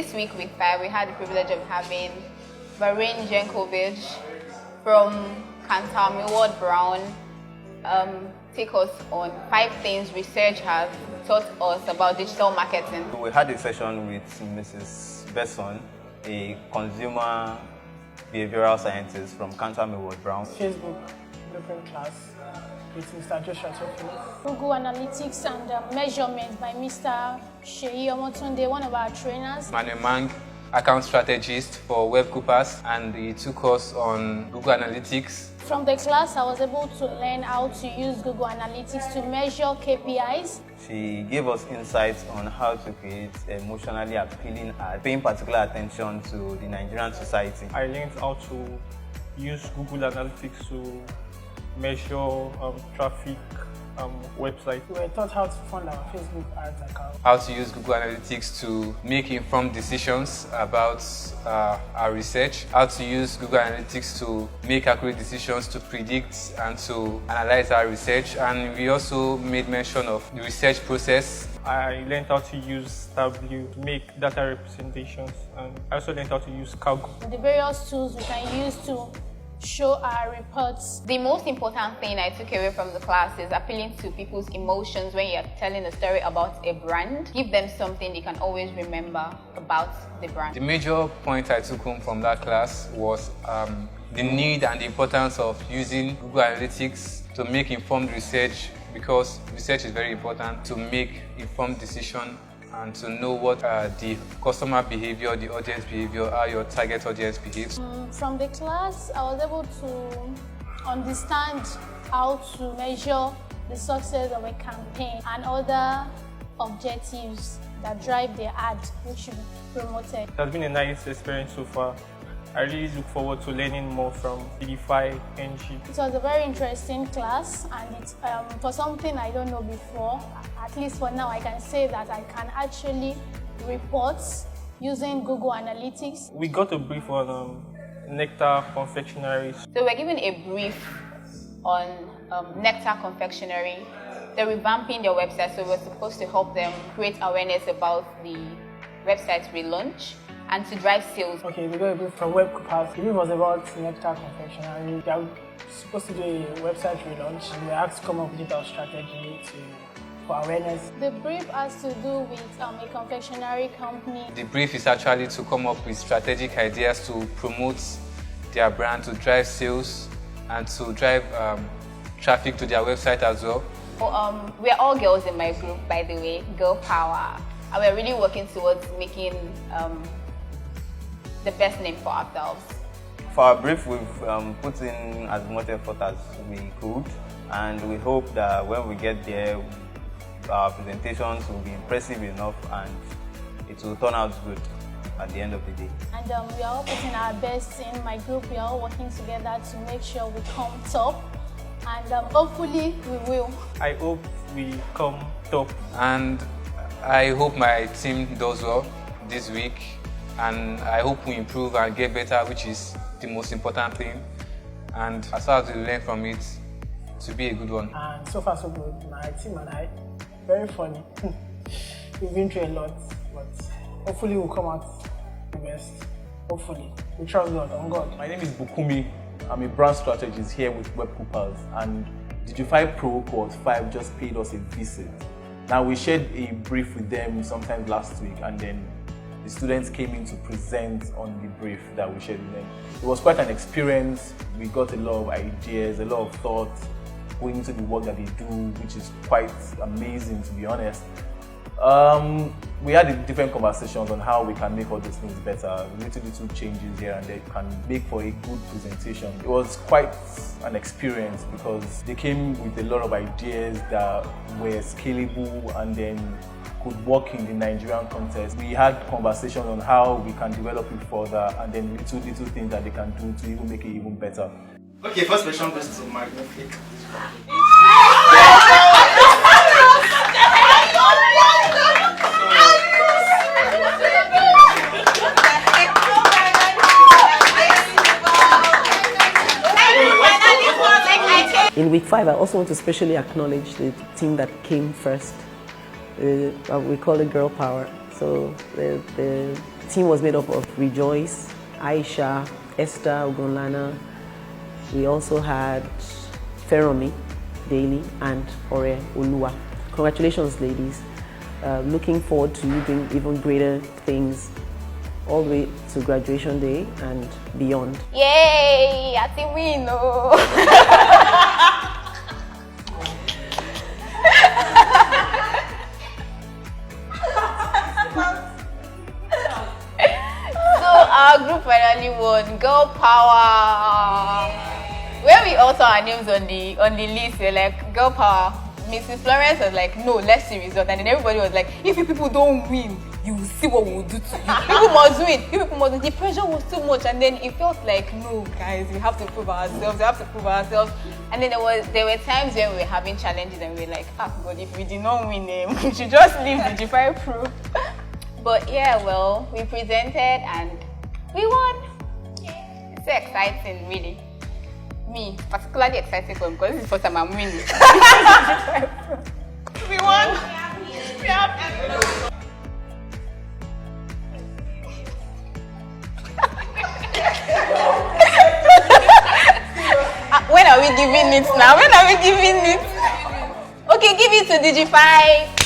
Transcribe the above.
this week, week 5, we had the privilege of having Barene Jankovich from Kantar, Millward, Brown, take us on 5 things research has taught us about digital marketing. We had a session with Mrs. Besan, a consumer behavioral scientist from Kantar, Millward, Brown. Facebook blueprint class with Mr. Theophilus. Google Analytics and Measurement by Mr. Seyi, Omotunde, one of our trainers. My name is Mang, account strategist for WebCoupers, and he took us on Google Analytics. From the class, I was able to learn how to use Google Analytics to measure KPIs. She gave us insights on how to create emotionally appealing ads, paying particular attention to the Nigerian society. I learned how to use Google Analytics to measure traffic, website. We were taught how to fund our Facebook ads account. How to use Google Analytics to make informed decisions about our research. How to use Google Analytics to make accurate decisions, to predict and to analyze our research. And we also made mention of the research process. I learned how to use Tableau to make data representations, and I also learned how to use Cargo. The various tools we can use to show our reports. The most important thing I took away from the class is appealing to people's emotions when you're telling a story about a brand. Give them something they can always remember about the brand. The major point I took home from that class was the need and the importance of using Google Analytics to make informed research, because research is very important to make informed decisions and to know what the customer behavior, the audience behavior, how your target audience behaves. From the class, I was able to understand how to measure the success of a campaign and other objectives that drive the ad which should be promoted. It has been a nice experience so far. I really look forward to learning more from DigifyPro. It was a very interesting class, and it's for something I don't know before. At least for now, I can say that I can actually report using Google Analytics. We got a brief on Nectar Confectionery. So we're given a brief on Nectar Confectionery. They're revamping their website, so we're supposed to help them create awareness about the website's relaunch and to drive sales. Okay, we got a brief from WebCoupers. The brief was about Nectar Confectionery. They are supposed to do a website relaunch, and we asked to come up with a strategy for awareness. The brief has to do with a confectionery company. The brief is actually to come up with strategic ideas to promote their brand, to drive sales and to drive traffic to their website as well. We're all girls in my group, by the way, girl power. And we're really working towards making the best name for ourselves. For our brief, we've put in as much effort as we could, and we hope that when we get there, our presentations will be impressive enough and it will turn out good at the end of the day. And we are all putting our best in my group. We are all working together to make sure we come top, and hopefully we will. I hope we come top. And I hope my team does well this week, and I hope we improve and get better, which is the most important thing. And as far as we learn from it, to be a good one. And so far so good. My team and I, very funny. We've been through a lot, but hopefully we'll come out the best. Hopefully. We trust God, on God. My name is Bukumi. I'm a brand strategist here with WebCoupers, and DigifyPro Cohort 5 just paid us a visit. Now, we shared a brief with them sometime last week, and then the students came in to present on the brief that we shared with them. It was quite an experience. We got a lot of ideas, a lot of thoughts going into the work that they do, which is quite amazing, to be honest. We had different conversations on how we can make all these things better. Little changes here and there can make for a good presentation. It was quite an experience because they came with a lot of ideas that were scalable and then could work in the Nigerian context. We had conversations on how we can develop it further, and then little things that they can do to even make it even better. Okay, first question goes to Mang. In week 5, I also want to specially acknowledge the team that came first. We call it Girl Power. So the team was made up of Rejoice, Aisha, Esther, Ugonlana. We also had Feromi Daily and Ore Olua. Congratulations, ladies. Looking forward to you doing even greater things all the way to graduation day and beyond. Yay! I think we know. So our group finally won. Girl power. When we also our names on the list, we're like girl power. Mrs. Florence was like, no, let's see result. And then everybody was like, if you people don't win, you will see what we'll do to you. People must win. You people must win. The pressure was too much, and then it felt like, no, guys, we have to prove ourselves. We have to prove ourselves. And then there were times when we were having challenges, and we were like, God, if we did not win, we should just leave DigifyPro. But yeah, well, we presented and we won. It's so exciting, really. Me, particularly excited for because this is the first time I'm winning. We won. We have. When are we giving it now? When are we giving it? Okay, give it to Digify.